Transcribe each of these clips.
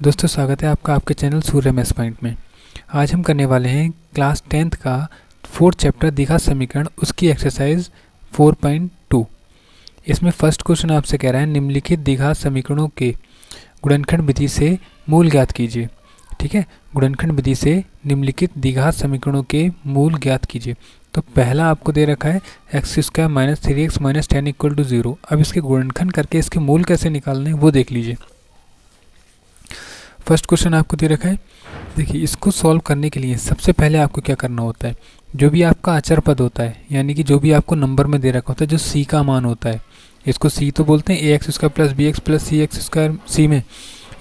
दोस्तों स्वागत है आपका आपके चैनल सूर्य मैथ्स पॉइंट में। आज हम करने वाले हैं क्लास 10th का 4th चैप्टर द्विघात समीकरण, उसकी एक्सरसाइज 4.2। इसमें फर्स्ट क्वेश्चन आपसे कह रहा है निम्नलिखित द्विघात समीकरणों के गुणनखंड विधि से मूल ज्ञात कीजिए। ठीक है, गुणनखंड विधि से निम्नलिखित द्विघात समीकरणों के मूल ज्ञात कीजिए। तो पहला आपको दे रखा है x² - 3x - 10 = 0। अब इसके गुणनखंड करके इसके मूल कैसे निकालने हैं वो देख लीजिए। फर्स्ट क्वेश्चन आपको दे रखा है, देखिए इसको सॉल्व करने के लिए सबसे पहले आपको क्या करना होता है, जो भी आपका अचर पद होता है यानी कि जो भी आपको नंबर में दे रखा होता है, जो c का मान होता है, इसको c तो बोलते हैं ax² + bx + cx², c में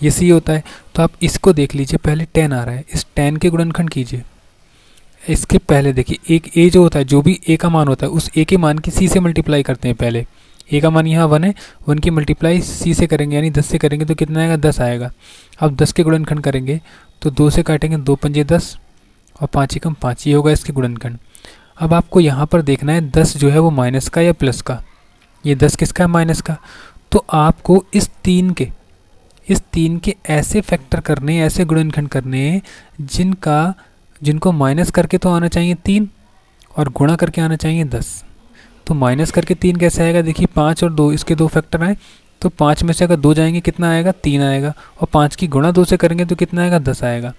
ये c होता है। तो आप इसको देख लीजिए, पहले 10 आ रहा है, इस 10 के गुणनखंड कीजिए। इसके पहले देखिए एक a जो होता है, जो भी a का मान होता है उस a के मान की c से मल्टीप्लाई करते हैं। पहले a का मान यहाँ 1 है, 1 की मल्टीप्लाई c से करेंगे यानी 10 से करेंगे तो कितना आएगा, 10 आएगा। अब 10 के गुणनखंड करेंगे तो 2 से काटेंगे, 2 पंजे 10 और 5 एकम 5, ये होगा इसके गुणनखंड। अब आपको यहाँ पर देखना है 10 जो है वो माइनस का या प्लस का। ये 10 किसका है, माइनस का। तो आपको इस 3 के ऐसे फैक्टर करने, ऐसे गुणनखंड करने जिनको माइनस करके तो आना चाहिए 3 और गुणा करके आना चाहिए 10। तो माइनस करके 3 कैसे आएगा, देखिए 5 और 2 इसके दो फैक्टर आए, तो 5 में से अगर 2 जाएंगे कितना आएगा, 3 आएगा। और 5 की गुणा 2 से करेंगे तो कितना आएगा, 10 आएगा।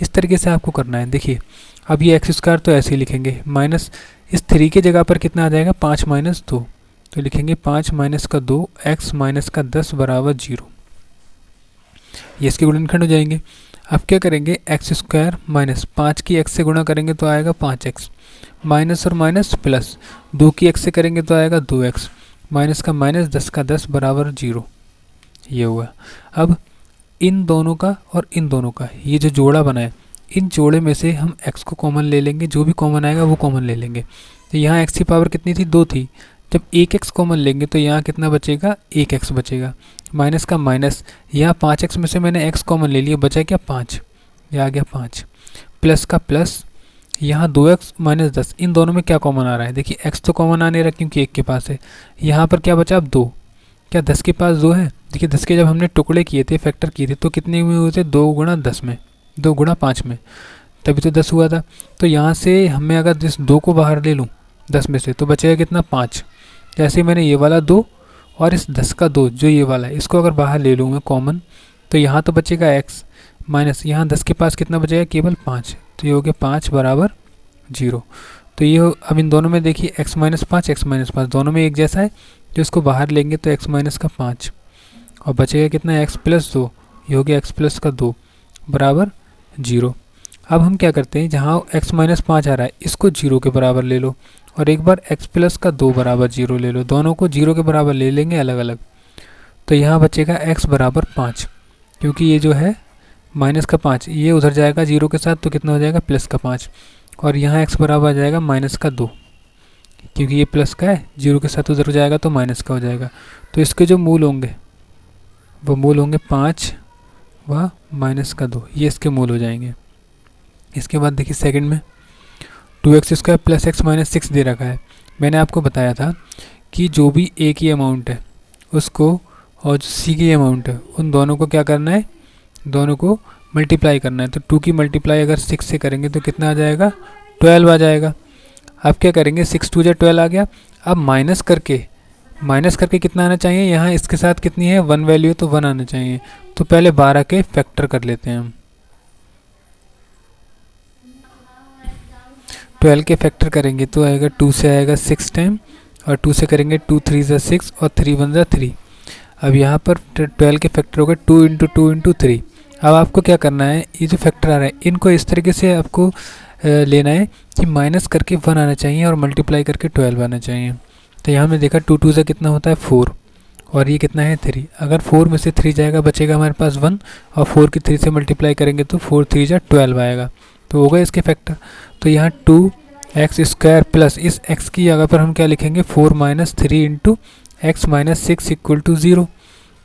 इस तरीके से आपको करना है। देखिए अब ये x² तो ऐसे ही लिखेंगे, माइनस इस 3 की जगह पर कितना आ जाएगा, 5 - 2, तो लिखेंगे 5 - 2 x - 10 = 0। ये इसके गुणनखंड हो जाएंगे। अब क्या करेंगे, x² - 5 की x से गुणा करेंगे तो आएगा 5x, माइनस और माइनस प्लस, 2 की x से करेंगे तो आएगा 2x, माइनस का माइनस, 10 का 10 = 0। ये हुआ। अब इन दोनों का और इन दोनों का ये जो जोड़ा बना है, इन जोड़े में से हम x को कॉमन ले लेंगे, जो भी कॉमन आएगा वो कॉमन ले लेंगे। तो यहाँ x की पावर कितनी थी, 2 थी। जब 1x कॉमन लेंगे तो यहाँ कितना बचेगा, 1x बचेगा। माइनस का माइनस, यहाँ 5x में से मैंने x कॉमन ले लिया, बचा क्या 5, ये आ गया 5। प्लस का प्लस, यहाँ 2x - 10, इन दोनों में क्या कॉमन आ रहा है, देखिए x तो कॉमन आ नहीं रहा क्योंकि 1 के पास है। यहाँ पर क्या बचा, अब 2, क्या 10 के पास 2 है। देखिए 10 के जब हमने टुकड़े किए थे, फैक्टर किए थे, तो कितने में हुए थे, 2 × 10 में, 2 × 5 में, तभी तो 10 हुआ था। तो यहाँ से हमें अगर इस 2 को बाहर ले लूँ 10 में से तो बचेगा कितना, 5। जैसे मैंने ये वाला 2 और इस 10 का 2 जो ये वाला है, इसको अगर बाहर ले लूँ मैं कॉमन, तो यहाँ तो बचेगा x माइनस, यहाँ 10 के पास कितना बचेगा, केवल 5, तो ये हो गया 5 = 0। तो ये अब इन दोनों में देखिए x - 5 x - 5 दोनों में एक जैसा है, जो इसको बाहर लेंगे तो x - 5 और बचेगा कितना, x + 2, ये हो गया x + 2 = 0। अब हम क्या करते हैं, जहाँ x - 5 आ रहा है इसको 0 के बराबर ले लो और एक बार x + 2 = 0 ले लो, दोनों को 0 के बराबर ले लेंगे अलग अलग। तो यहाँ बचेगा x = 5, क्योंकि ये जो है माइनस का 5 ये उधर जाएगा 0 के साथ, तो कितना हो जाएगा, प्लस का 5। और यहाँ x बराबर आ जाएगा माइनस का 2, क्योंकि ये प्लस का है, 0 के साथ उधर जाएगा तो माइनस का हो जाएगा। तो इसके जो मूल होंगे वो मूल होंगे 5 व माइनस का 2, ये इसके मूल हो जाएंगे। इसके बाद देखिए सेकंड में 2x² + x - 6 दे रखा है। मैंने आपको बताया था कि जो भी a की अमाउंट है उसको और जो c की अमाउंट है उन दोनों को क्या करना है, दोनों को मल्टीप्लाई करना है। तो 2 की मल्टीप्लाई अगर 6 से करेंगे तो कितना आ जाएगा, 12 आ जाएगा। अब क्या करेंगे, 6 × 2 = 12 आ गया। अब माइनस करके कितना आना चाहिए, यहाँ इसके साथ कितनी है, 1 वैल्यू, तो 1 आना चाहिए। तो पहले 12 के फैक्टर कर लेते हैं हम। 12 के फैक्टर करेंगे तो आएगा 2 से आएगा 6 टाइम, और 2 से करेंगे 2 × 3 = 6 और 3 × 1 = 3। अब यहाँ पर 12 के फैक्टर होगा 2 × 2 × 3। अब आपको क्या करना है, ये जो फैक्टर आ रहा है इनको इस तरीके से आपको लेना है कि माइनस करके 1 आना चाहिए और मल्टीप्लाई करके 12 आना चाहिए। तो यहाँ हमने देखा 2 × 2 से कितना होता है, 4, और ये कितना है, 3। अगर 4 में से 3 जाएगा बचेगा हमारे पास 1, और 4 की 3 से मल्टीप्लाई करेंगे तो 4 × 3 = 12 आएगा। तो होगा इसके फैक्टर। तो यहाँ 2x² प्लस इस x की जगह पर हम क्या लिखेंगे, 4 - 3 × x - 6 = 0।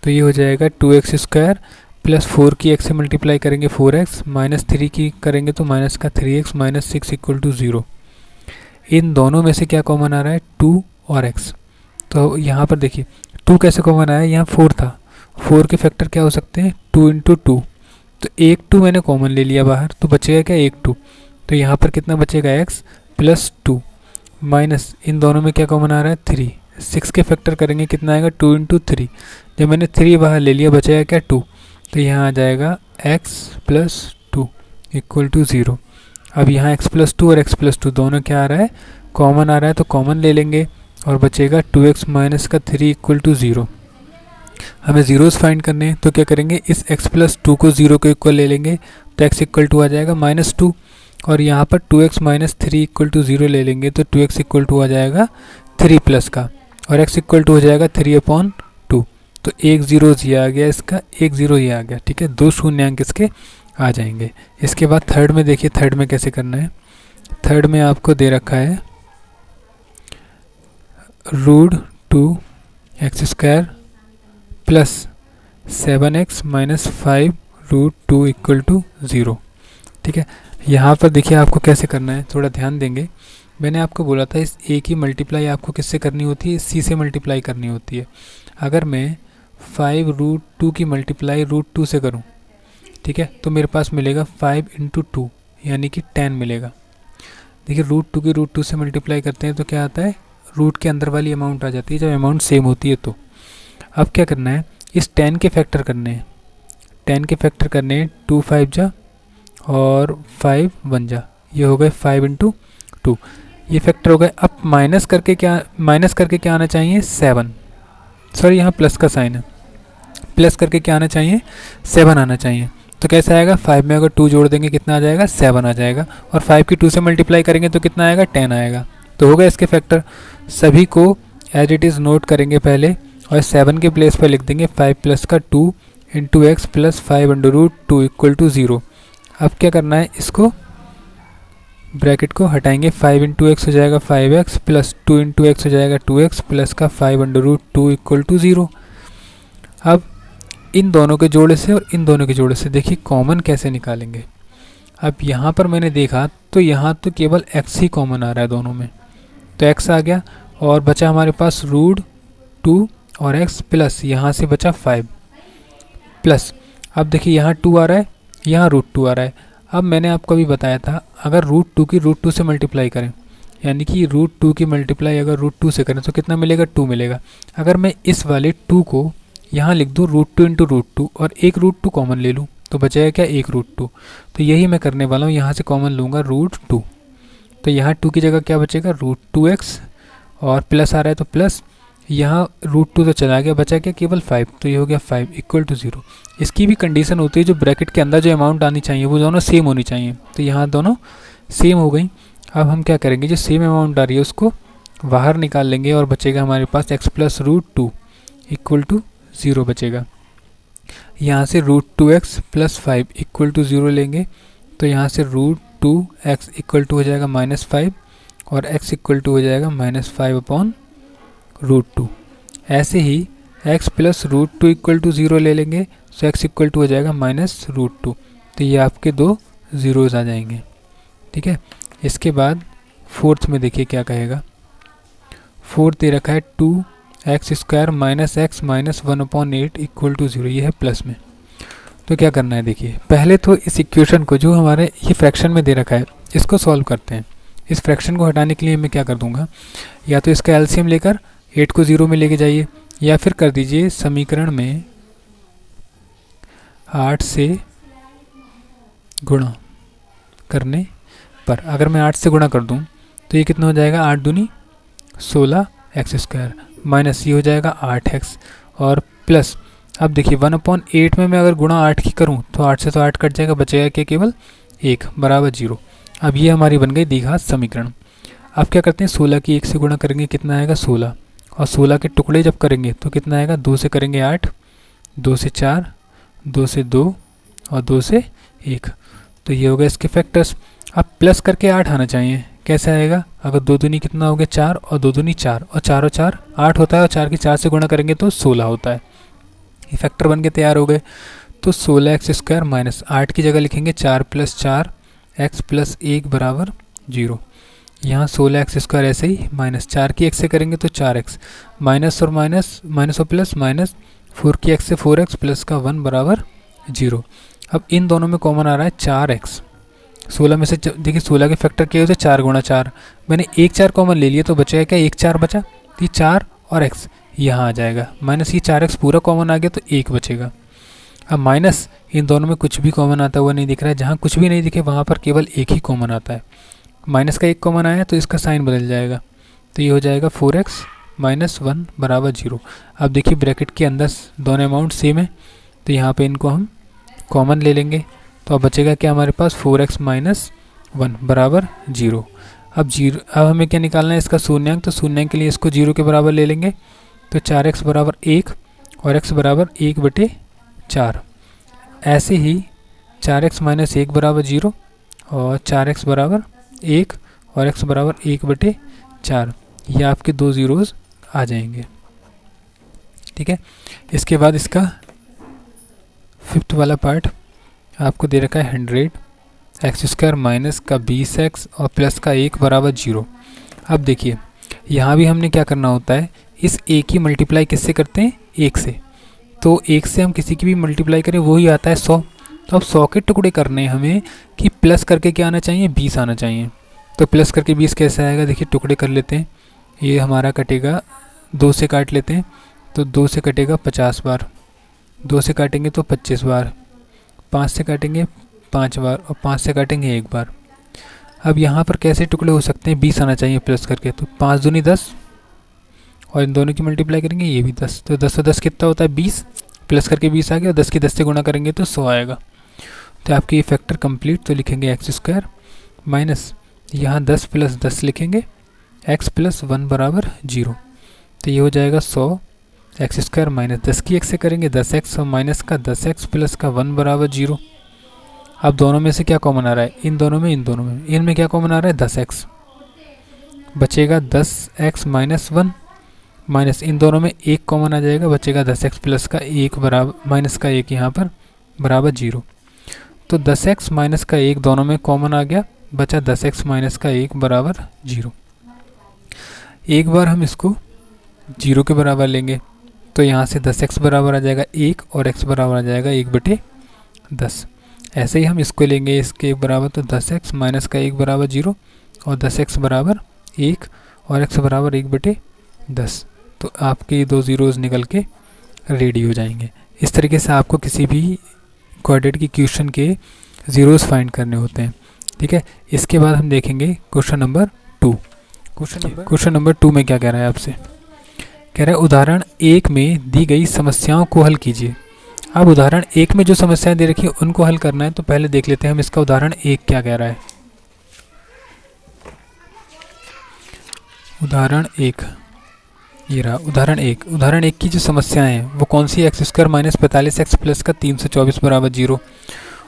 तो ये हो जाएगा 2x² प्लस 4 की x से मल्टीप्लाई करेंगे 4x, माइनस 3 की करेंगे तो माइनस का 3x - 6 = 0। इन दोनों में से क्या कॉमन आ रहा है, 2 और x। तो यहाँ पर देखिए 2 कैसे कॉमन आया, यहाँ 4 था, 4 के फैक्टर क्या हो सकते हैं, 2 × 2, तो एक 2 मैंने कॉमन ले लिया बाहर, तो बचेगा क्या, एक 2। तो यहाँ पर कितना बचेगा, x प्लस 2 माइनस इन दोनों में क्या कॉमन आ रहा है, 3। 6 के फैक्टर करेंगे कितना आएगा, 2 इंटू 3। जब मैंने 3 बाहर ले लिया बचेगा क्या, 2। तो यहाँ आ जाएगा x प्लस 2 इक्वल टू 0। अब यहाँ x प्लस 2 और x प्लस 2 दोनों क्या आ रहा है, कॉमन आ रहा है, तो कॉमन ले लेंगे और बचेगा 2x माइनस का 3 इक्वल टू 0। हमें ज़ीरोज़ फाइंड करने हैं, तो क्या करेंगे, इस x प्लस 2 को 0 के इक्वल ले लेंगे, तो x इक्वल टू आ जाएगा -2। और यहाँ पर 2x माइनस 3 इक्वल टू 0 ले लेंगे, तो 2x इक्वल टू आ जाएगा 3 प्लस का, और x इक्वल टू हो जाएगा 3/2। तो एक 0 ये आ गया, इसका एक 0 ये आ गया, ठीक है। 2 शून्यांक इसके आ जाएंगे। इसके बाद थर्ड में देखिए, थर्ड में कैसे करना है। थर्ड में आपको दे रखा है √2x² plus 7x minus 5 √2 equal to 0, ठीक है। यहाँ पर देखिए आपको कैसे करना है, थोड़ा ध्यान देंगे। मैंने आपको बोला था इस a की मल्टीप्लाई आपको किससे करनी होती है, c से मल्टीप्लाई करनी होती है। अगर मैं 5 √2 की मल्टीप्लाई √2 से करूँ, ठीक है, तो मेरे पास मिलेगा 5 इंटू 2 यानी कि 10 मिलेगा। देखिए √2 की √2 से मल्टीप्लाई करते हैं तो क्या आता है, रूट के अंदर वाली अमाउंट आ जाती है, जब अमाउंट सेम होती है तो। अब क्या करना है, इस 10 के फैक्टर करने हैं, 10 के फैक्टर करने हैं, 2 5 जा और 5 1 जा, ये हो गए 5 इंटू 2, ये फैक्टर हो गए। अब माइनस करके क्या आना चाहिए, 7, सॉरी यहाँ प्लस का साइन है, प्लस करके क्या आना चाहिए, 7 आना चाहिए। तो कैसे आएगा, 5 में अगर 2 जोड़ देंगे कितना आ जाएगा, 7 आ जाएगा, और 5 की 2 से मल्टीप्लाई करेंगे तो कितना आएगा, 10 आएगा। तो हो गया इसके फैक्टर। सभी को एज इट इज़ नोट करेंगे पहले, और 7 के प्लेस पर लिख देंगे 5 प्लस का 2 into x plus 5 under √2 equal to 0। अब क्या करना है, इसको ब्रैकेट को हटाएंगे, 5 इंटू एक्स हो जाएगा 5x प्लस 2 इंटू एक्स हो जाएगा 2x प्लस का 5 अंडर √2 इक्वल टू 0। अब इन दोनों के जोड़े से और इन दोनों के जोड़े से देखिए कॉमन कैसे निकालेंगे। अब यहाँ पर मैंने देखा तो यहाँ तो केवल x ही कॉमन आ रहा है दोनों में, तो x आ गया और बचा हमारे पास √2 और x प्लस यहाँ से बचा 5 प्लस। अब देखिए यहाँ 2 आ रहा है, यहाँ √2 आ रहा है। अब मैंने आपको अभी बताया था अगर √2 की √2 से मल्टीप्लाई करें, यानी कि √2 की मल्टीप्लाई अगर √2 से करें तो कितना मिलेगा, 2 मिलेगा। अगर मैं इस वाले 2 को यहाँ लिख दूँ √2 इंटू √2 और एक √2 कॉमन ले लूँ तो बचेगा क्या, एक √2। तो यही मैं करने वाला हूँ, यहाँ से कॉमन लूँगा √2, तो यहाँ 2 की जगह क्या बचेगा, √2x और प्लस आ रहा है तो प्लस, यहाँ √2 तो चला गया, बचा क्या केवल 5, तो ये हो गया 5 इक्वल टू 0। इसकी भी कंडीशन होती है जो ब्रैकेट के अंदर जो अमाउंट आनी चाहिए वो दोनों सेम होनी चाहिए, तो यहाँ दोनों सेम हो गई। अब हम क्या करेंगे, जो सेम अमाउंट आ रही है उसको बाहर निकाल लेंगे और बचेगा हमारे पास x प्लस √2 इक्वल टू 0 बचेगा। यहाँ से √2x प्लस 5 इक्वल टू 0 लेंगे, तो यहाँ से √2x इक्वल टू हो जाएगा -5 और x इक्वल टू हो जाएगा -5/√2। ऐसे ही x प्लस √2 इक्वल टू 0 ले लेंगे, तो x इक्वल टू हो जाएगा -√2। तो ये आपके दो ज़ीरोज़ आ जाएंगे, ठीक है। इसके बाद फोर्थ में देखिए क्या कहेगा, फोर्थ दे रखा है 2x² minus x minus 1/8 equal to 0, ये है प्लस में। तो क्या करना है, देखिए पहले तो इस इक्वेशन को जो हमारे ये फ्रैक्शन में दे रखा है इसको सॉल्व करते हैं। इस फ्रैक्शन को हटाने के लिए मैं क्या कर दूंगा, या तो इसका एलसीएम लेकर 8 को 0 में लेके जाइए, या फिर कर दीजिए समीकरण में 8 से गुणा करने पर। अगर मैं 8 से गुणा कर दूं तो ये कितना हो जाएगा, 8 दूनी 16x² माइनस ये हो जाएगा 8x और प्लस। अब देखिए 1/8 में मैं अगर गुणा 8 की करूं तो 8 से तो 8 कट जाएगा, बचेगा क्या, केवल 1 बराबर 0। अब ये हमारी बन गई द्विघात समीकरण। अब क्या करते हैं, 16 की 1 से गुणा करेंगे कितना आएगा 16, और 16 के टुकड़े जब करेंगे तो कितना आएगा, 2 से करेंगे 8, 2 से 4, 2 से 2 और 2 से 1, तो ये हो गया इसके फैक्टर्स। अब प्लस करके 8 आना चाहिए, कैसे आएगा, अगर 2 दूनी कितना हो गया 4 और 2 दूनी 4 और 4 और 4 8 होता है, और 4 की 4 से गुणा करेंगे तो 16 होता है। ये फैक्टर बन के तैयार हो गए। तो 16x² माइनस 8 की जगह लिखेंगे 4 प्लस 4 x प्लस 1 बराबर 0। यहाँ 16x² ऐसे ही माइनस 4 की x से करेंगे तो 4x माइनस और माइनस माइनस और प्लस माइनस 4 की x से 4x प्लस का 1 बराबर 0। अब इन दोनों में कॉमन आ रहा है 4x। 16 में से देखिए 16 के फैक्टर क्या होते हैं 4 गुणा 4, मैंने 1 4 कॉमन ले लिया तो बचेगा क्या, 1 4 बचा, तो ये 4 और x यहाँ आ जाएगा, माइनस ये 4x पूरा कॉमन आ गया तो 1 बचेगा। अब माइनस इन दोनों में कुछ भी कॉमन आता हुआ नहीं दिख रहा है, जहाँ कुछ भी नहीं दिखे वहाँ पर केवल एक ही कॉमन आता है, माइनस का 1 कॉमन आया तो इसका साइन बदल जाएगा, तो ये हो जाएगा 4x माइनस 1 बराबर 0। अब देखिए ब्रैकेट के अंदर दोनों अमाउंट सेम है तो यहाँ पे इनको हम कॉमन ले लेंगे, तो अब बचेगा क्या हमारे पास 4x माइनस 1 बराबर 0। अब हमें क्या निकालना है इसका शून्यांक, तो शून्यांक के लिए इसको 0 के बराबर ले लेंगे, तो 4x बराबर 1 और x बराबर 1/4। ऐसे ही 4x माइनस 1 बराबर 0 और 4x बराबर 1 और x बराबर 1/4, ये आपके दो ज़ीरोज़ आ जाएंगे। ठीक है, इसके बाद इसका फिफ्थ वाला पार्ट आपको दे रखा है 100 एक्स स्क्वायर माइनस का 20x और प्लस का 1 बराबर 0। अब देखिए यहाँ भी हमने क्या करना होता है, इस a की मल्टीप्लाई किससे करते हैं, 1 से, तो 1 से हम किसी की भी मल्टीप्लाई करें वही आता है 100। तो अब 100 के टुकड़े करने हैं हमें कि प्लस करके क्या आना चाहिए, 20 आना चाहिए। तो प्लस करके 20 कैसे आएगा, देखिए टुकड़े कर लेते हैं, ये हमारा कटेगा 2 से काट लेते हैं, तो 2 से कटेगा 50 बार, 2 से काटेंगे तो 25 बार, 5 से काटेंगे 5 बार और 5 से काटेंगे 1 बार। अब यहाँ पर कैसे टुकड़े हो सकते हैं, 20 आना चाहिए प्लस करके, तो 5 दूनी 10 और इन दोनों की मल्टीप्लाई करेंगे ये भी 10, तो 10 और 10 कितना होता है 20, प्लस करके 20 आ गया और 10 की 10 से गुणा करेंगे तो 100 आएगा। तो आपके ये फैक्टर कंप्लीट, तो लिखेंगे एक्स स्क्वायर माइनस यहाँ 10 प्लस 10 लिखेंगे x प्लस 1 बराबर 0, तो ये हो जाएगा 100 एक्स स्क्वायर माइनस 10 की x से करेंगे 10x और माइनस का 10x प्लस का 1 बराबर 0। अब दोनों में से क्या कॉमन आ रहा है, इन दोनों में इनमें क्या कॉमन आ रहा है 10x, बचेगा 10x माइनस 1 माइनस इन दोनों में 1 कॉमन आ जाएगा, बचेगा 10x प्लस का 1 बराबर माइनस का 1 यहाँ पर बराबर 0। तो 10x माइनस का 1 दोनों में कॉमन आ गया, बचा 10x माइनस का 1 बराबर 0। एक बार हम इसको 0 के बराबर लेंगे तो यहाँ से 10x बराबर आ जाएगा 1 और x बराबर आ जाएगा 1/10। ऐसे ही हम इसको लेंगे इसके बराबर, तो 10x माइनस का 1 बराबर 0 और 10x बराबर 1 और x बराबर 1/10। तो आपके ये दो ज़ीरोज़ निकल के रेडी हो जाएंगे। इस तरीके से आपको किसी भी क्वाड्रेटिक इक्वेशन के ज़ीरोज़ फाइंड करने होते हैं। ठीक है, इसके बाद हम देखेंगे क्वेश्चन नंबर 2। क्वेश्चन नंबर 2 में क्या कह रहा है आपसे, कह रहा है उदाहरण 1 में दी गई समस्याओं को हल कीजिए। अब उदाहरण 1 में जो समस्याएं दे रखी है उनको हल करना है, तो पहले देख लेते हैं हम इसका उदाहरण 1 क्या कह रहा है। उदाहरण 1 ये रहा उदाहरण 1। उदाहरण 1 की जो समस्याएं हैं वो कौन सी, x square minus 45x plus का 324 बराबर 0,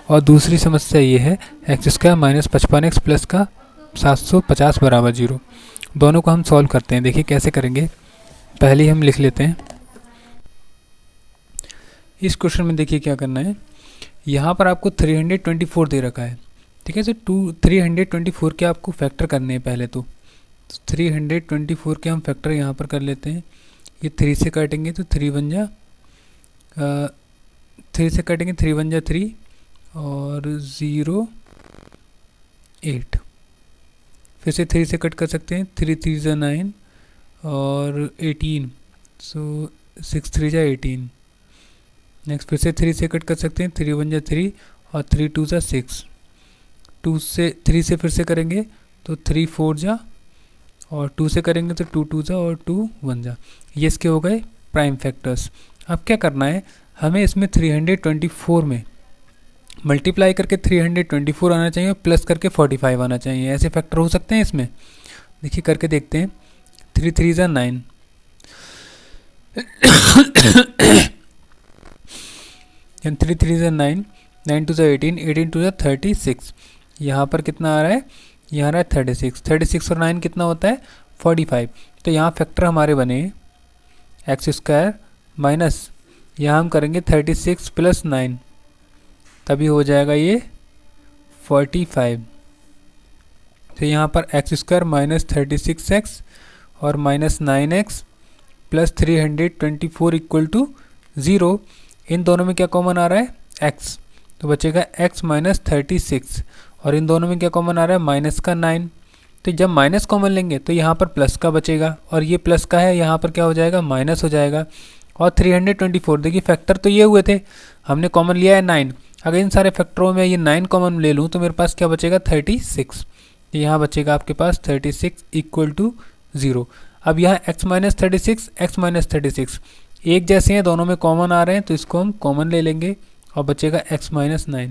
और दूसरी समस्या ये है x square minus 55x plus का 750 बराबर 0। दोनों को हम सॉल्व करते हैं, देखिए कैसे करेंगे। पहले ही हम लिख लेते हैं इस क्वेश्चन में। देखिए क्या करना है, यहाँ पर आपको 324 दे रखा है। ठीक है, तो 324 के आपको फैक्टर करने हैं पहले तो 324 के हम फैक्टर यहाँ पर कर लेते हैं। ये 3 से काटेंगे तो 3 बन जा 3 से काटेंगे 3 बन जा 3 और 0 8, फिर से 3 से कट कर सकते हैं, 3 3 जा 9 और 18, सो 6 3 जा 18। नेक्स्ट फिर से 3 से कट कर सकते हैं, 3 1 जा 3 और 3 2 जा 6, 2 से 3 से फिर से करेंगे तो 3 4 जा और 2 से करेंगे तो 2 2 जा और 2 1 जा। ये इसके हो गए प्राइम फैक्टर्स। अब क्या करना है, हमें इसमें 324 में मल्टीप्लाई करके 324 आना चाहिए और प्लस करके 45 आना चाहिए। ऐसे फैक्टर हो सकते हैं इसमें, देखिए करके देखते हैं। 3 3 जा 9 3 3 जा 9, 9 2 जा 18, 18 2 जा 36। यहाँ पर कितना आ रहा है, यहाँ आ रहा है 36, 36 और 9 कितना होता है 45। तो यहाँ फैक्टर हमारे बने एक्स स्क्वायर माइनस यहाँ हम करेंगे 36 प्लस 9, तभी हो जाएगा ये 45। तो यहाँ पर एक्स स्क्वायर माइनस 36x और minus 9x plus 324 equal to 0। इन दोनों में क्या कॉमन आ रहा है x, तो बचेगा x माइनस 36 और इन दोनों में क्या कॉमन आ रहा है माइनस का 9। तो जब माइनस कॉमन लेंगे तो यहाँ पर प्लस का बचेगा और ये प्लस का है, यहाँ पर क्या हो जाएगा माइनस हो जाएगा। और 324 देखिए फैक्टर तो ये हुए थे, हमने कॉमन लिया है 9। अगर इन सारे फैक्टरों में ये 9 कॉमन ले लूँ तो मेरे पास क्या बचेगा 36। तो यहाँ बचेगा आपके पास 36 इक्वल टू 0। अब यहाँ x माइनस 36 x माइनस 36 एक जैसे हैं, दोनों में कॉमन आ रहे हैं, तो इसको हम कॉमन ले लेंगे और बचेगा x माइनस 9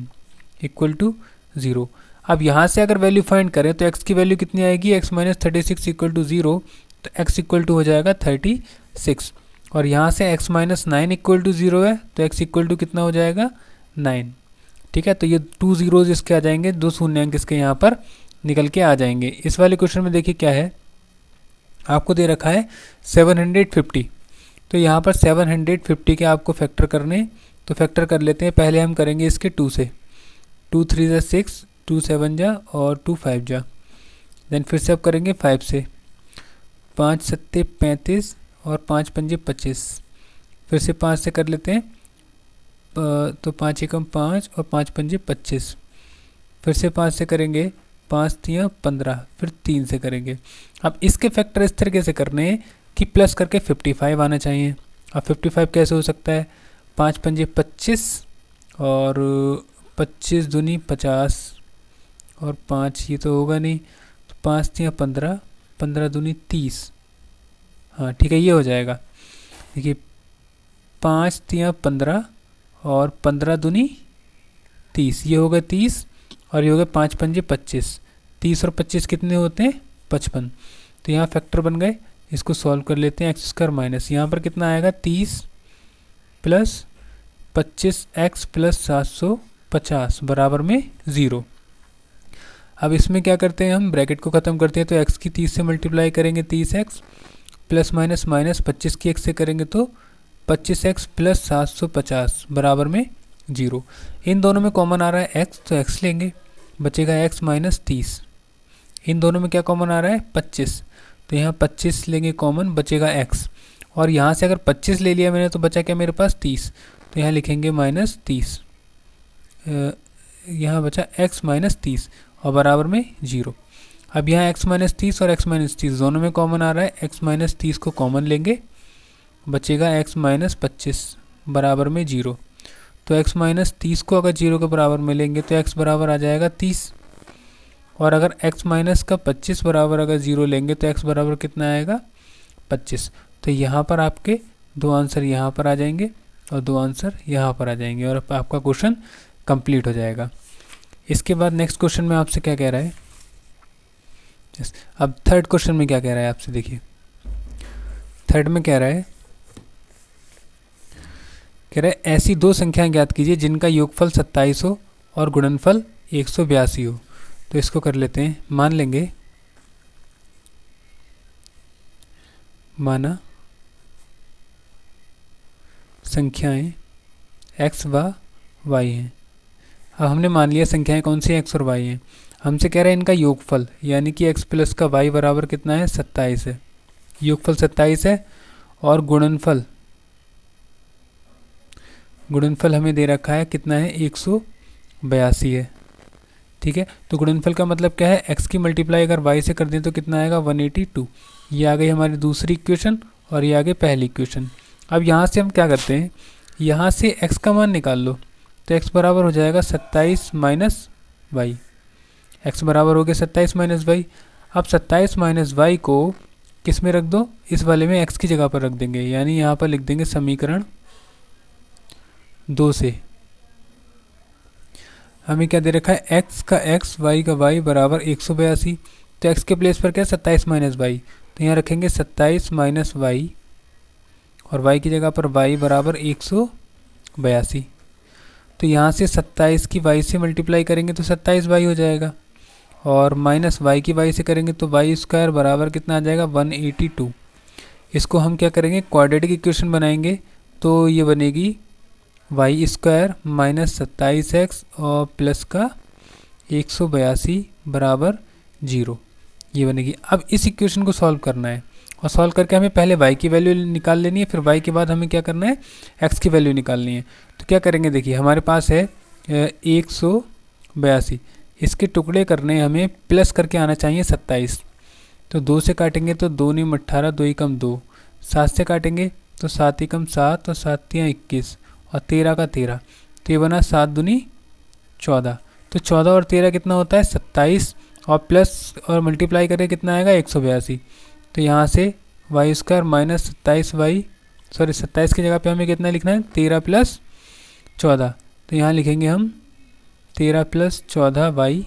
इक्वल टू 0। अब यहाँ से अगर वैल्यू फाइंड करें तो x की वैल्यू कितनी आएगी, x माइनस 36 इक्वल टू 0, तो x इक्वल टू हो जाएगा 36। और यहाँ से x माइनस 9 इक्वल टू 0 है तो x इक्वल टू कितना हो जाएगा 9। ठीक है, तो ये 2 zeros इसके आ जाएंगे, 2 शून्यांक इसके यहाँ पर निकल के आ जाएंगे। इस वाले क्वेश्चन में देखिए क्या है, आपको दे रखा है 750। तो यहाँ पर 750 के आपको फैक्टर करने, तो फैक्टर कर लेते हैं। पहले हम करेंगे इसके 2 से, 2 3 जा 6, 2 7 जा और 2 5 जा। देन फिर से अब करेंगे 5 से, 5 7 35 और 5 5 25। फिर से 5 से कर लेते हैं, तो 5 एकम 5 और 5 5 25। फिर से 5 से करेंगे, 5 3 15। फिर 3 से करेंगे। अब इसके फैक्टर इस तरीके से करने हैं कि प्लस करके 55 आना चाहिए। अब 55 कैसे हो सकता है, 5 5 25 और 25 दूनी 50 और 5 ये तो होगा नहीं, तो 5 3 15, 15 दूनी 30। हाँ ठीक है, ये हो जाएगा। देखिए 5 3 15 और 15 दूनी 30, ये होगा 30 और ये होगा 5 5 25। 30 और 25 कितने होते हैं 55। तो यहाँ फैक्टर बन गए। इसको सॉल्व कर लेते हैं, एक्स स्क्वायर माइनस यहाँ पर कितना आएगा 30 प्लस 25x प्लस 750 बराबर में 0। अब इसमें क्या करते हैं, हम ब्रैकेट को ख़त्म करते हैं, तो x की 30 से मल्टीप्लाई करेंगे 30x प्लस माइनस माइनस 25 की x से करेंगे तो 25x प्लस 750 बराबर में 0। इन दोनों में कॉमन आ रहा है x, तो x लेंगे, बचेगा x माइनस 30। इन दोनों में क्या कॉमन आ रहा है 25, तो यहाँ 25 लेंगे कॉमन, बचेगा x। और यहाँ से अगर 25 ले लिया मैंने तो बचा क्या मेरे पास 30, तो यहाँ लिखेंगे माइनस 30। यहाँ बचा x माइनस 30 और बराबर में 0। अब यहाँ x माइनस 30 और x माइनस 30 दोनों में कॉमन आ रहा है, x माइनस 30 को कॉमन लेंगे, बचेगा x माइनस 25 बराबर में 0। तो x माइनस 30 को अगर 0 के बराबर में लेंगे तो x बराबर आ जाएगा 30। और अगर x माइनस का 25 बराबर अगर 0 लेंगे तो x बराबर कितना आएगा 25। तो यहाँ पर आपके 2 आंसर यहाँ पर आ जाएंगे और 2 आंसर यहाँ पर आ जाएंगे और आपका क्वेश्चन कंप्लीट हो जाएगा। इसके बाद नेक्स्ट क्वेश्चन में आपसे क्या कह रहा है, अब थर्ड क्वेश्चन में क्या कह रहा है आपसे, देखिए थर्ड में कह रहा है ऐसी 2 संख्याएं ज्ञात कीजिए जिनका योगफल 27 हो और गुणनफल 182 हो। तो इसको कर लेते हैं, मान लेंगे, माना संख्याएं x व y हैं। अब हमने मान लिया संख्याएं कौन सी x और y हैं। हमसे कह रहा है इनका योगफल, यानी कि x प्लस का y बराबर कितना है 27 है, योगफल 27 है। और गुणनफल हमें दे रखा है कितना है 182 है। ठीक है, तो गुणनफल का मतलब क्या है, x की मल्टीप्लाई अगर y से कर दें तो कितना आएगा 182। ये आ गई हमारी दूसरी इक्वेशन और ये आ गई पहली इक्वेशन। अब यहाँ से हम क्या करते हैं, यहाँ से x का मान निकाल लो, तो x बराबर हो जाएगा 27 माइनस वाई। x बराबर हो गया 27 माइनस वाई। अब 27 माइनस वाई को किस में रख दो, इस वाले में x की जगह पर रख देंगे, यानी यहाँ पर लिख देंगे समीकरण 2 से। हमें क्या दे रखा है, x का x, y का y बराबर 182। तो x के प्लेस पर क्या 27 माइनस वाई, तो यहाँ रखेंगे 27 माइनस वाई और y की जगह पर y बराबर 182। तो यहाँ से 27 की y से मल्टीप्लाई करेंगे तो 27 y हो जाएगा और माइनस y की y से करेंगे तो y स्क्वायर बराबर कितना आ जाएगा 182। इसको हम क्या करेंगे, क्वाड्रेटिक इक्वेशन बनाएंगे, तो ये बनेगी वाई स्क्वायर माइनस 27x और प्लस का 182 बराबर 0, ये बनेगी। अब इस इक्वेशन को सॉल्व करना है और सॉल्व करके हमें पहले y की वैल्यू निकाल लेनी है, फिर y के बाद हमें क्या करना है x की वैल्यू निकालनी है। तो क्या करेंगे, देखिए हमारे पास है 182। इसके टुकड़े करने हमें प्लस करके आना चाहिए 27। तो 2 से काटेंगे तो 2 नीम 18, 2 ही कम 2। 7 से काटेंगे तो 7 ही कम 7 और 7 तियाँ 21 और 13 का 13। तो ये बना 7 दूनी 14। तो 14 और 13 कितना होता है 27, और प्लस और मल्टीप्लाई करें कितना आएगा 182। तो यहाँ से Y square minus 27y, sorry 27 की जगह पे हमें कितना लिखना है 13 प्लस 14। तो यहाँ लिखेंगे हम 13 प्लस 14y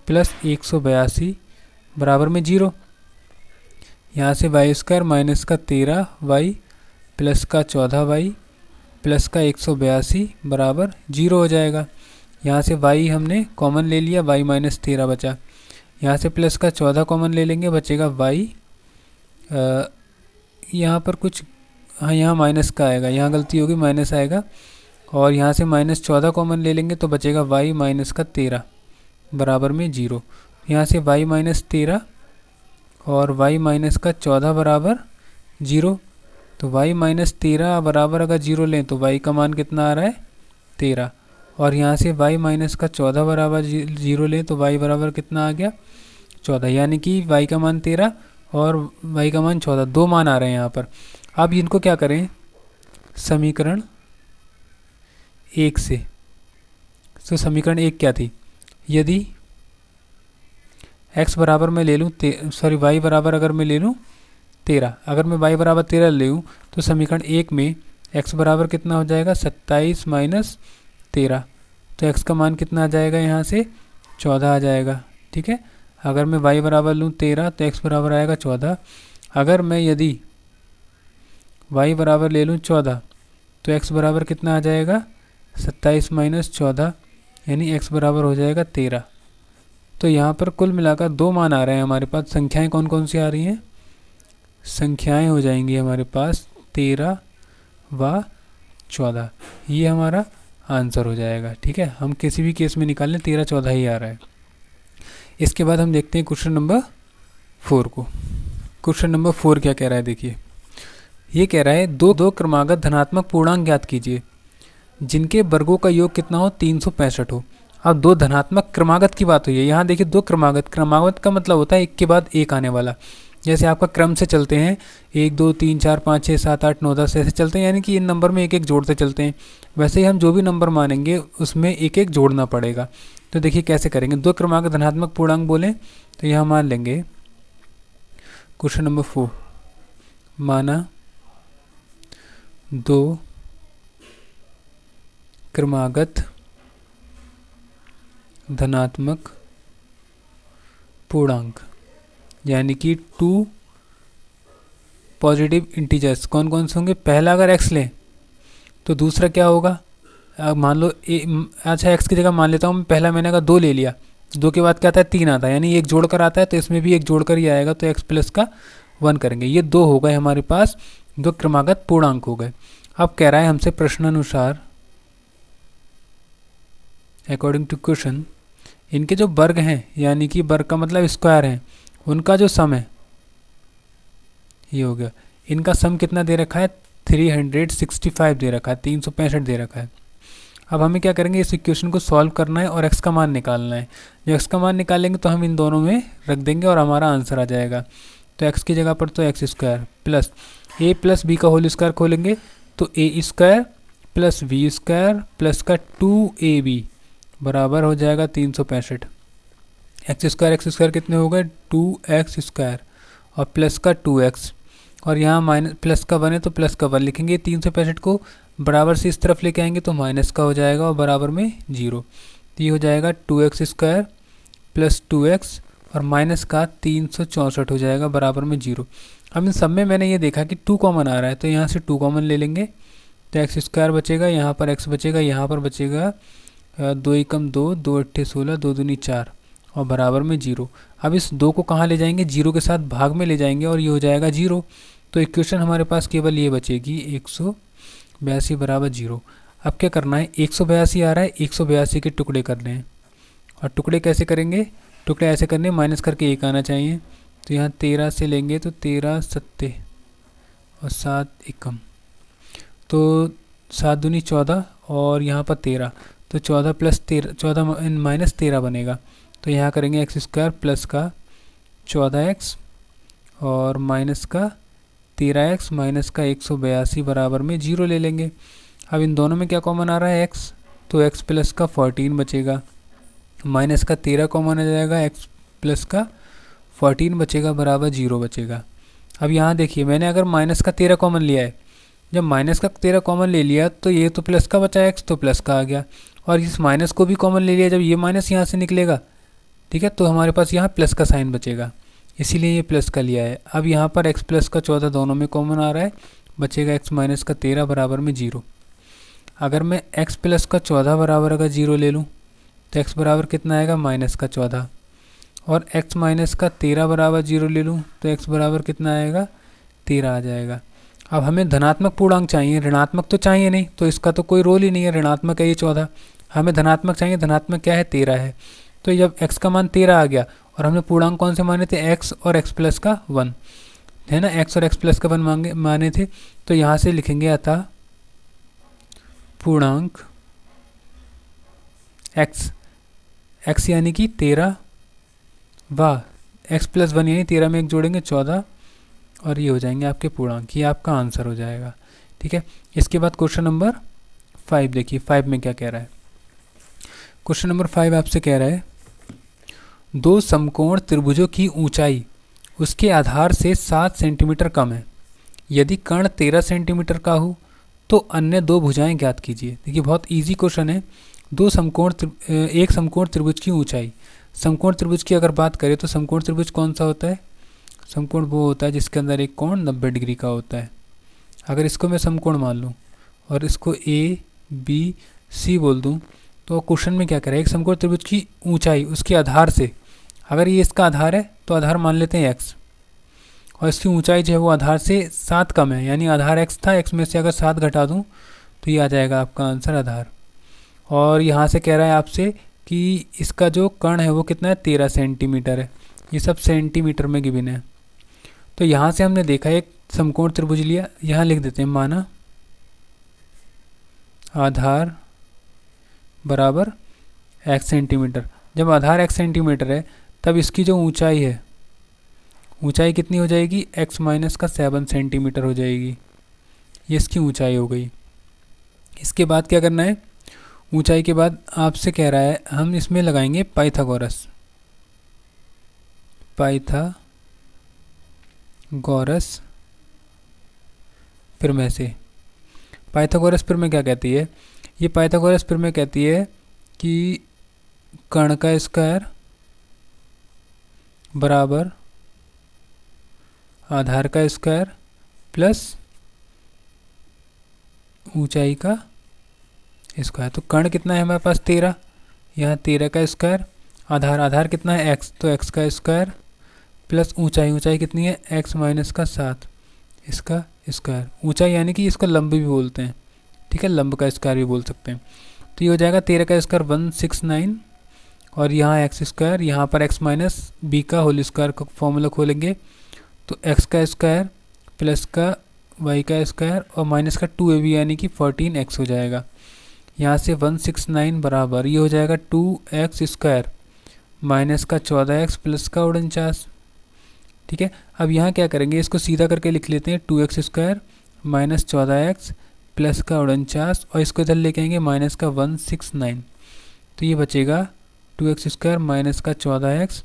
प्लस 182 बराबर में 0। यहाँ से वाई स्क्वायर माइनस का 13y प्लस का 14y प्लस का 182 बराबर 0 हो जाएगा। यहाँ से y हमने कॉमन ले लिया, y माइनस 13 बचा। यहाँ से प्लस का 14 कॉमन ले लेंगे, बचेगा y। यहाँ पर कुछ, हाँ यहाँ माइनस का आएगा, यहाँ गलती होगी, माइनस आएगा। और यहाँ से माइनस 14 कॉमन ले लेंगे तो बचेगा y माइनस का 13 बराबर में 0। यहाँ से y माइनस 13 और y माइनस का 14 बराबर 0। तो y माइनस 13 बराबर अगर 0 लें तो y का मान कितना आ रहा है 13। और यहाँ से y माइनस का 14 बराबर 0 लें तो y बराबर कितना आ गया 14। यानी कि y का मान 13 और y का मान 14, दो मान आ रहे हैं यहाँ पर। अब इनको क्या करें समीकरण 1 से। तो समीकरण 1 क्या थी, यदि x बराबर मैं ले लूँ, सॉरी y बराबर अगर मैं ले लूँ 13, अगर मैं y बराबर 13 ले लूँ तो समीकरण 1 में x बराबर कितना हो जाएगा 27 माइनस 13। तो x का मान कितना आ जाएगा, यहाँ से 14 आ जाएगा। ठीक है, अगर मैं y बराबर लूँ 13 तो x बराबर आएगा 14। अगर मैं यदि y बराबर ले लूँ 14 तो x बराबर कितना आ जाएगा 27 माइनस 14, यानी x बराबर हो जाएगा 13। तो यहाँ पर कुल मिलाकर दो मान आ रहे हैं हमारे पास। संख्याएं कौन कौन सी आ रही हैं, संख्याएं हो जाएंगी हमारे पास 13 व 14, ये हमारा आंसर हो जाएगा। ठीक है, हम किसी भी केस में निकाल लें 13 14 ही आ रहा है। इसके बाद हम देखते हैं क्वेश्चन नंबर 4 को। क्वेश्चन नंबर 4 क्या कह रहा है, देखिए ये कह रहा है दो क्रमागत धनात्मक पूर्णांक ज्ञात कीजिए जिनके वर्गों का योग कितना हो 365 हो। अब दो धनात्मक क्रमागत की बात हुई है, यहाँ देखिए दो क्रमागत, क्रमागत का मतलब होता है एक के बाद एक आने वाला। जैसे आपका क्रम से चलते हैं 1 2 3 4 5 6 7 8 9 10 ऐसे चलते हैं, यानी कि इन नंबर में एक एक जोड़ते चलते हैं। वैसे ही हम जो भी नंबर मानेंगे उसमें एक एक जोड़ना पड़ेगा। तो देखिए कैसे करेंगे, दो क्रमागत धनात्मक पूर्णांक बोलें तो यहाँ मान लेंगे क्वेश्चन नंबर 4, माना दो क्रमागत धनात्मक पूर्णांक, यानी कि 2 पॉजिटिव इंटीजर्स कौन कौन से होंगे। पहला अगर x लें तो दूसरा क्या होगा, मान लो अच्छा x की जगह मान लेता हूँ मैं, पहला मैंने अगर 2 ले लिया, 2 के बाद क्या आता है 3 आता है, यानी एक जोड़कर आता है, तो इसमें भी एक जोड़कर ही आएगा, तो x प्लस का 1 करेंगे। ये 2 हो गए हमारे पास, दो क्रमागत पूर्णांक हो गए। अब कह रहा है हमसे प्रश्नानुसार अकॉर्डिंग टू क्वेश्चन, इनके जो वर्ग हैं, यानी कि वर्ग का मतलब स्क्वायर है, उनका जो सम है ये हो गया। इनका सम कितना दे रखा है 365 दे रखा है, 365 दे रखा है। अब हमें क्या करेंगे, इस इक्वेशन को सॉल्व करना है और x का मान निकालना है। जब x का मान निकालेंगे तो हम इन दोनों में रख देंगे और हमारा आंसर आ जाएगा। तो x की जगह पर तो x square plus a plus b का होल स्क्वायर खोलेंगे तो a square plus b square plus का 2ab बराबर हो जाएगा 365। एक्स स्क्वायर कितने हो गए 2x स्क्वायर और प्लस का 2x, और यहाँ माइनस प्लस का 1 है तो प्लस का 1 लिखेंगे। 365 को बराबर से इस तरफ लेके आएंगे तो माइनस का हो जाएगा और बराबर में 0। तो ये हो जाएगा 2x स्क्वायर प्लस 2x और माइनस का 364 हो जाएगा बराबर में 0। अब इन सब में मैंने ये देखा कि 2 कॉमन आ रहा है, तो यहाँ से 2 कॉमन ले लेंगे तो एक्स स्क्वायर बचेगा, यहाँ पर x बचेगा, यहाँ पर बचेगा 2 एकम 2, 2 अट्ठे 16, 2 दूनी 4 और बराबर में 0। अब इस 2 को कहाँ ले जाएंगे, 0 के साथ भाग में ले जाएंगे और ये हो जाएगा 0। तो इक्वेशन हमारे पास केवल ये बचेगी 182 बराबर 0। अब क्या करना है, 182 आ रहा है, 182 के टुकड़े करने हैं। और टुकड़े कैसे करेंगे, टुकड़े ऐसे करने माइनस करके 1 आना चाहिए। तो यहाँ 13 से लेंगे तो 13 सत्ते और 7 एकम, तो 7 दूनी 14 और यहाँ पर 13, तो 14 प्लस 13, 14 माइनस 13 बनेगा। तो यहाँ करेंगे एक्स स्क्वायर प्लस का 14x और माइनस का 13x माइनस का 182 बराबर में 0 ले लेंगे। अब इन दोनों में क्या कॉमन आ रहा है x, तो x प्लस का 14 बचेगा, माइनस का 13 कॉमन आ जाएगा, x प्लस का 14 बचेगा बराबर 0 बचेगा। अब यहाँ देखिए मैंने अगर माइनस का 13 कॉमन लिया है, जब माइनस का 13 कॉमन ले लिया तो ये तो प्लस का बचा, x तो प्लस का आ गया, और इस माइनस को भी कॉमन ले लिया, जब ये माइनस यहाँ से निकलेगा, ठीक है, तो हमारे पास यहाँ प्लस का साइन बचेगा, इसीलिए ये प्लस का लिया है। अब यहाँ पर x प्लस का 14 दोनों में कॉमन आ रहा है, बचेगा x माइनस का 13 बराबर में 0। अगर मैं x प्लस का 14 बराबर अगर 0 ले लूँ तो x बराबर कितना आएगा, माइनस का 14, और x माइनस का 13 बराबर 0 ले लूँ तो x बराबर कितना आएगा, 13 आ जाएगा। अब हमें धनात्मक पूर्णांक चाहिए, ऋणात्मक तो चाहिए नहीं, तो इसका तो कोई रोल ही नहीं है, ऋणात्मक है ये 14, हमें धनात्मक चाहिए, धनात्मक क्या है, 13 है। तो जब x का मान 13 आ गया और हमने पूर्णांक कौन से माने थे, x और x प्लस का 1 है ना, x और x प्लस का 1 माने थे, तो यहाँ से लिखेंगे अतः पूर्णांक x यानी कि 13 व x प्लस 1 यानी 13 में एक जोड़ेंगे 14, और ये हो जाएंगे आपके पूर्णांक, ये आपका आंसर हो जाएगा। ठीक है, इसके बाद क्वेश्चन नंबर 5 देखिए, 5 में क्या कह रहा है। क्वेश्चन नंबर 5 आपसे कह रहा है, दो समकोण त्रिभुजों की ऊंचाई उसके आधार से 7 सेंटीमीटर कम है। यदि कर्ण 13 सेंटीमीटर का हो तो अन्य दो भुजाएं ज्ञात कीजिए। देखिए बहुत इजी क्वेश्चन है। एक समकोण त्रिभुज की ऊंचाई, समकोण त्रिभुज की अगर बात करें तो समकोण त्रिभुज कौन सा होता है, समकोण वो होता है जिसके अंदर एक कोण 90 डिग्री का होता है। अगर इसको मैं समकोण मान लूँ और इसको A B C बोल दूँ, तो क्वेश्चन में क्या करें, एक समकोण त्रिभुज की ऊंचाई उसके आधार से, अगर ये इसका आधार है तो आधार मान लेते हैं x, और इसकी ऊंचाई जो है वो आधार से 7 कम है, यानी आधार x था, x में से अगर 7 घटा दूं तो ये आ जाएगा आपका आंसर आधार। और यहाँ से कह रहा है आपसे कि इसका जो कर्ण है वो कितना है, 13 सेंटीमीटर है, ये सब सेंटीमीटर में गिवन है। तो यहाँ से हमने देखा एक समकोण त्रिभुज लिया, यहाँ लिख देते हैं माना आधार बराबर x सेंटीमीटर। जब आधार x सेंटीमीटर है तब इसकी जो ऊंचाई है, ऊंचाई कितनी हो जाएगी, x माइनस का 7 सेंटीमीटर हो जाएगी, ये इसकी ऊंचाई हो गई। इसके बाद क्या करना है, ऊंचाई के बाद आपसे कह रहा है हम इसमें लगाएंगे पाइथागोरस, प्रमेय से। पाइथागोरस प्रमेय क्या कहती है, ये पाइथागोरस प्रमेय कहती है कि कर्ण का स्क्वायर बराबर आधार का स्क्वायर प्लस ऊंचाई का स्क्वायर। तो कर्ण कितना है हमारे पास 13, यहाँ 13 का स्क्वायर, आधार कितना है x, तो x का स्क्वायर प्लस ऊंचाई कितनी है, x माइनस का 7, इसका स्क्वायर। ऊंचाई यानी कि इसको लंब भी बोलते हैं, ठीक है, लंब का स्क्वायर भी बोल सकते हैं। तो ये हो जाएगा 13 का स्क्वायर 169, और यहाँ एक्स स्क्वायर, यहाँ पर x माइनस बी का होल स्क्वायर का फॉर्मूला खोलेंगे तो x का स्क्वायर प्लस का y का स्क्वायर और माइनस का 2ab यानी कि 14x हो जाएगा। यहाँ से 169 बराबर ये हो जाएगा 2x स्क्वायर माइनस का 14x प्लस का 49। ठीक है, अब यहाँ क्या करेंगे, इसको सीधा करके लिख लेते हैं, 2x square minus 14x plus का 49, और इसको इधर लेके आएंगे माइनस का 169, तो ये बचेगा 2x स्क्वायर माइनस का 14x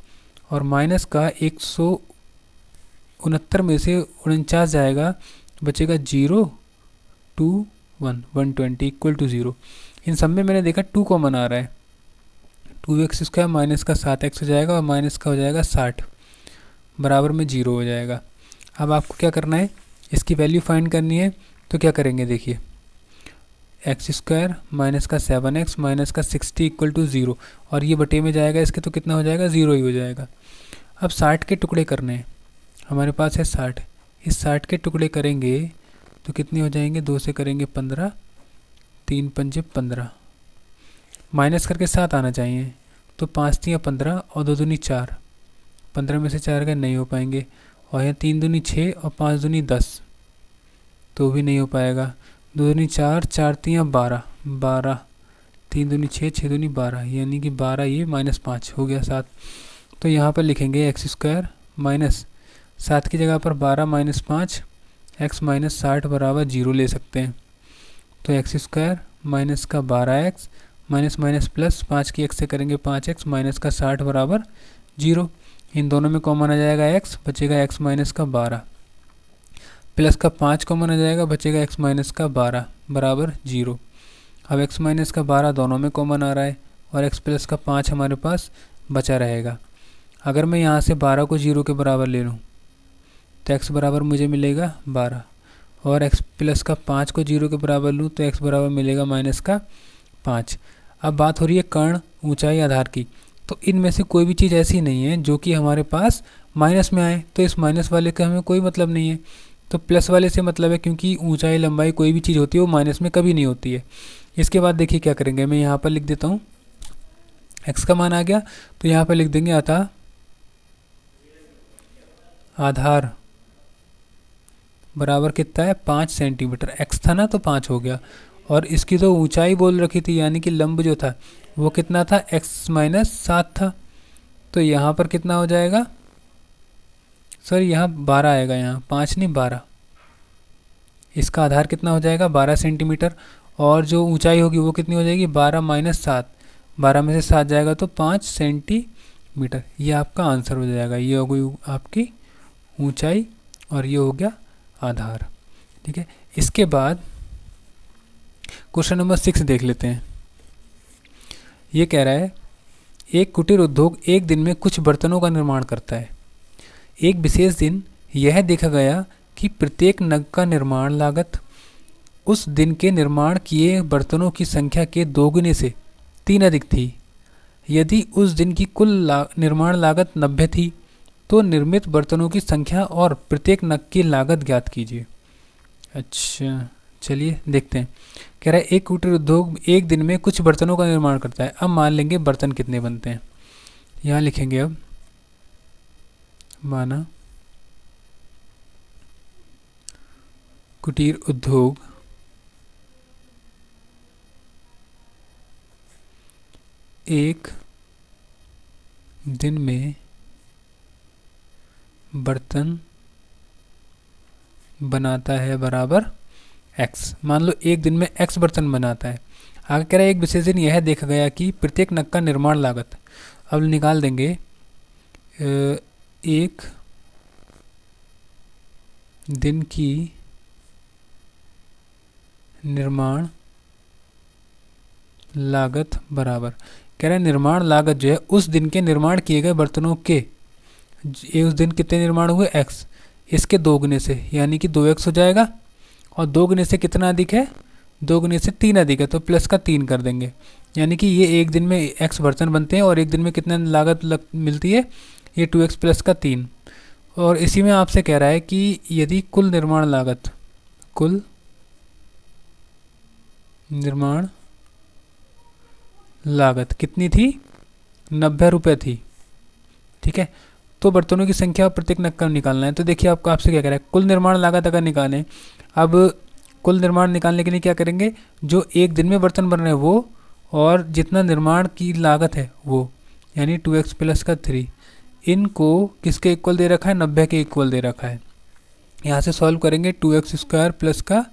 और माइनस का 169 में से 49 जाएगा, बचेगा 0 2 1 120 इक्वल टू 0। इन सब में मैंने देखा 2 कॉमन आ रहा है, 2x स्क्वायर माइनस का 7x हो जाएगा और माइनस का हो जाएगा 60 बराबर में 0 हो जाएगा। अब आपको क्या करना है, इसकी वैल्यू फाइंड करनी है, तो क्या करेंगे देखिए, एक्स स्क्वायर माइनस का 7x माइनस का 60 इक्वल टू 0, और ये बटे में जाएगा इसके, तो कितना हो जाएगा, 0 ही हो जाएगा। अब 60 के टुकड़े करने हैं, हमारे पास है 60, इस 60 के टुकड़े करेंगे तो कितने हो जाएंगे, 2 से करेंगे 15, 3 पंजे 15, माइनस करके 7 आना चाहिए, तो 5 3 15 और 2 दूनी 4, 15 में से 4 गए नहीं हो पाएंगे, और यहाँ 3 दूनी 6 और 5 दूनी 10, तो भी नहीं हो पाएगा, 2 दूनी 4, 4 3 12, 12 3 दूनी 6, 6 दूनी 12, यानी कि 12 ये -5 हो गया 7। तो यहाँ पर लिखेंगे एक्स स्क्वायर माइनस 7 की जगह पर 12 - 5 एक्स माइनस 60 बराबर 0 ले सकते हैं। तो एक्स स्क्वायर माइनस का 12x माइनस माइनस प्लस 5 की x से करेंगे 5x माइनस का 60 बराबर 0। इन दोनों में कॉमन आ जाएगा x, बचेगा x माइनस का 12 प्लस का 5 कॉमन आ जाएगा, बचेगा x माइनस का 12 बराबर 0। अब x माइनस का 12 दोनों में कॉमन आ रहा है और x प्लस का 5 हमारे पास बचा रहेगा। अगर मैं यहाँ से 12 को 0 के बराबर ले लूँ तो x बराबर मुझे मिलेगा 12 और x प्लस का 5 को 0 के बराबर लूँ तो x बराबर मिलेगा माइनस का 5। अब बात हो रही है कर्ण, ऊंचाई, आधार की। तो इनमें से कोई भी चीज़ ऐसी नहीं है जो कि हमारे पास माइनस में आए, तो इस माइनस वाले का हमें कोई मतलब नहीं है। तो प्लस वाले से मतलब है, क्योंकि ऊंचाई लंबाई कोई भी चीज़ होती है वो माइनस में कभी नहीं होती है। इसके बाद देखिए क्या करेंगे, मैं यहाँ पर लिख देता हूँ x का मान आ गया तो यहाँ पर लिख देंगे अतः आधार बराबर कितना है 5 सेंटीमीटर। x था ना तो 5 हो गया और इसकी तो ऊंचाई बोल रखी थी, यानी कि लंब जो था वो कितना था x माइनस 7 था। तो यहाँ पर कितना हो जाएगा, सॉरी यहाँ 12 आएगा, यहाँ 5 नहीं 12। इसका आधार कितना हो जाएगा 12 सेंटीमीटर और जो ऊंचाई होगी वो कितनी हो जाएगी 12 माइनस 7, 12 में से 7 जाएगा तो 5 सेंटीमीटर। ये आपका आंसर हो जाएगा। ये हो गई आपकी ऊंचाई और ये हो गया आधार। ठीक है, इसके बाद क्वेश्चन नंबर 6 देख लेते हैं। ये कह रहा है एक कुटीर उद्योग एक दिन में कुछ बर्तनों का निर्माण करता है। एक विशेष दिन यह देखा गया कि प्रत्येक नग का निर्माण लागत उस दिन के निर्माण किए बर्तनों की संख्या के दोगुने से 3 अधिक थी। यदि उस दिन की कुल निर्माण लागत 90 थी तो निर्मित बर्तनों की संख्या और प्रत्येक नग की लागत ज्ञात कीजिए। अच्छा चलिए देखते हैं। कह रहा है एक कुटीर उद्योग एक दिन में कुछ बर्तनों का निर्माण करता है। अब मान लेंगे बर्तन कितने बनते हैं, यहाँ लिखेंगे अब माना कुटीर उद्योग एक दिन में बर्तन बनाता है बराबर x। मान लो एक दिन में x बर्तन बनाता है। आगे कह रहा है एक विशेष दिन यह देखा गया कि प्रत्येक नग का निर्माण लागत, अब निकाल देंगे एक दिन की निर्माण लागत बराबर, कह रहा है निर्माण लागत जो है उस दिन के निर्माण किए गए बर्तनों के, ये उस दिन कितने निर्माण हुए x, इसके दोगुने से, यानी कि 2x हो जाएगा और 2 गुने से कितना अधिक है 2 गुने से 3 अधिक है तो प्लस का 3 कर देंगे। यानी कि ये एक दिन में x बर्तन बनते हैं और एक दिन में कितना लागत मिलती है ये 2x प्लस का 3। और इसी में आपसे कह रहा है कि यदि कुल निर्माण लागत, कुल निर्माण लागत कितनी थी 90 रुपये थी। ठीक है, तो बर्तनों की संख्या प्रत्येक नग का निकालना है। तो देखिए आपको आपसे क्या कह रहा है, कुल निर्माण लागत अगर निकालें, अब कुल निर्माण निकालने के लिए क्या करेंगे, जो एक दिन में बर्तन बन रहे हैं वो और जितना निर्माण की लागत है वो, यानी 2x प्लस का 3, इनको किसके इक्वल दे रखा है 90 के इक्वल दे रखा है। यहाँ से सॉल्व करेंगे 2x स्क्वायर प्लस का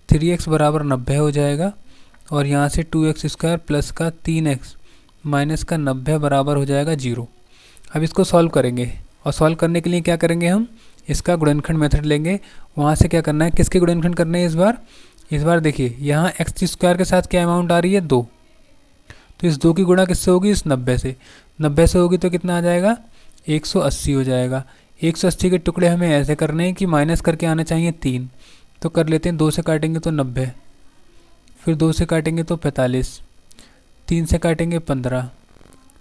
3x बराबर 90 हो जाएगा और यहाँ से 2x स्क्वायर प्लस का 3x माइनस का 90 बराबर हो जाएगा 0। अब इसको सॉल्व करेंगे और सॉल्व करने के लिए क्या करेंगे, हम इसका गुणनखंड मेथड लेंगे। वहाँ से क्या करना है, किसके गुणनखंड करने हैं इस बार देखिए यहाँ एक्स स्क्वायर के साथ क्या अमाउंट आ रही है 2, तो इस 2 की गुणा किससे होगी इस 90 से, 90 से होगी तो कितना आ जाएगा 180 हो जाएगा। 180 के टुकड़े हमें ऐसे करने हैं कि माइनस करके आने चाहिए 3, तो कर लेते हैं 2 से काटेंगे तो 90, फिर 2 से काटेंगे तो 45, 3 से काटेंगे 15,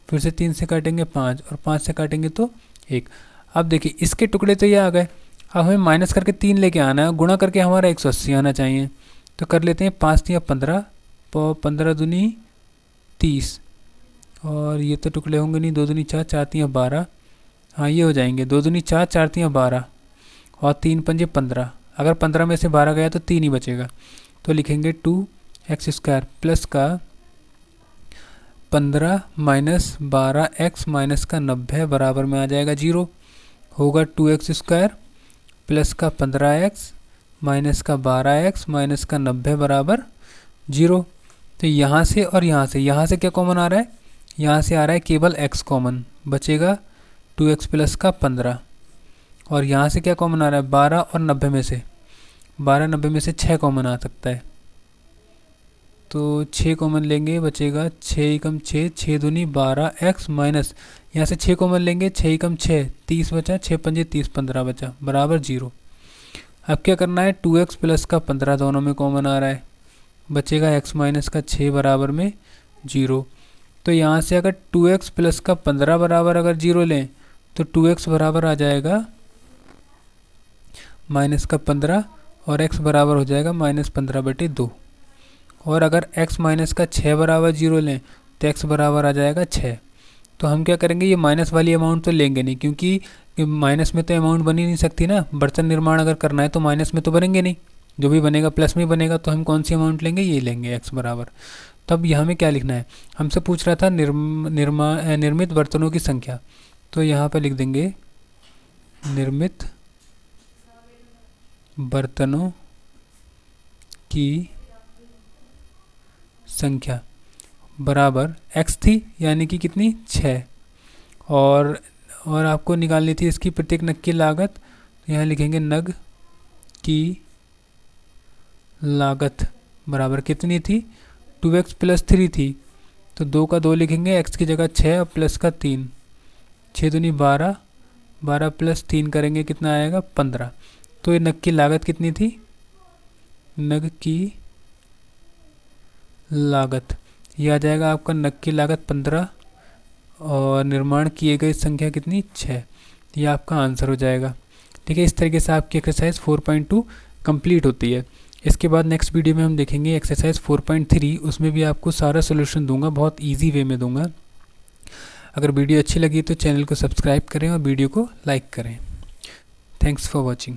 फिर से 3 से काटेंगे 5 और 5 से काटेंगे तो 1। अब देखिए इसके टुकड़े तो ये आ गए, अब हमें माइनस करके 3 लेके आना है, गुणा करके हमारा 180 आना चाहिए। तो कर लेते हैं 5 या 15, 15 दूनी 30 और ये तो टुकड़े होंगे नहीं, 2 दूनी 4, 4 या 12, हाँ ये हो जाएंगे 2 दूनी 4, 4 या 12 और 3 पंजे 15। अगर 15 में से 12 गया तो 3 ही बचेगा, तो लिखेंगे 2x स्क्वायर प्लस का 15 माइनस 12x माइनस का 90 बराबर में आ जाएगा 0। होगा 2x स्क्वायर प्लस का 15x माइनस का 12x माइनस का 90 बराबर 0। तो यहाँ से और यहाँ से क्या कॉमन आ रहा है, यहाँ से आ रहा है केवल x कॉमन, बचेगा 2x प्लस का 15। और यहाँ से क्या कॉमन आ रहा है, 12 और 90 में से 6 कॉमन आ सकता है, तो 6 कॉमन लेंगे, बचेगा 6 एकम 6, 6 दूनी 12x माइनस यहाँ से 6 कॉमन लेंगे, 6 एकम 6 30 बचा, 6 पंजे 30 15 बचा बराबर 0। अब क्या करना है, 2x प्लस का 15 दोनों में कॉमन आ रहा है, बचेगा x माइनस का 6 बराबर में 0। तो यहाँ से अगर 2x प्लस का 15 बराबर अगर 0 लें तो 2x बराबर आ जाएगा माइनस का 15 और x बराबर हो जाएगा माइनस 15/2। और अगर x माइनस का 6 बराबर 0 लें तो x बराबर आ जाएगा 6। तो हम क्या करेंगे, ये माइनस वाली अमाउंट तो लेंगे नहीं, क्योंकि माइनस में तो अमाउंट बन ही नहीं सकती ना, बर्तन निर्माण अगर करना है तो माइनस में तो बनेंगे नहीं, जो भी बनेगा प्लस में बनेगा। तो हम कौन सी अमाउंट लेंगे, ये लेंगे x बराबर। तब यहाँ में क्या लिखना है, हमसे पूछ रहा था निर्मित बर्तनों की संख्या, तो यहाँ पर लिख देंगे निर्मित बर्तनों की संख्या बराबर x थी, यानी कि कितनी 6, और आपको निकालनी थी इसकी प्रत्येक नग की लागत। यहाँ लिखेंगे नग की लागत बराबर कितनी थी, 2x प्लस 3 थी, तो 2 का 2 लिखेंगे, x की जगह 6 और प्लस का 3, 6 दूनी 12, 12 प्लस 3 करेंगे कितना आएगा 15। तो ये नग की लागत कितनी थी, नग की लागत ये आ जाएगा आपका नग की लागत 15 और निर्माण किए गए संख्या कितनी 6, ये आपका आंसर हो जाएगा। ठीक है, इस तरीके से आपकी एक्सरसाइज 4.2 कंप्लीट होती है। इसके बाद नेक्स्ट वीडियो में हम देखेंगे एक्सरसाइज 4.3, उसमें भी आपको सारा सोल्यूशन दूंगा, बहुत इजी वे में दूंगा। अगर वीडियो अच्छी लगी तो चैनल को सब्सक्राइब करें और वीडियो को लाइक करें। Thanks for watching.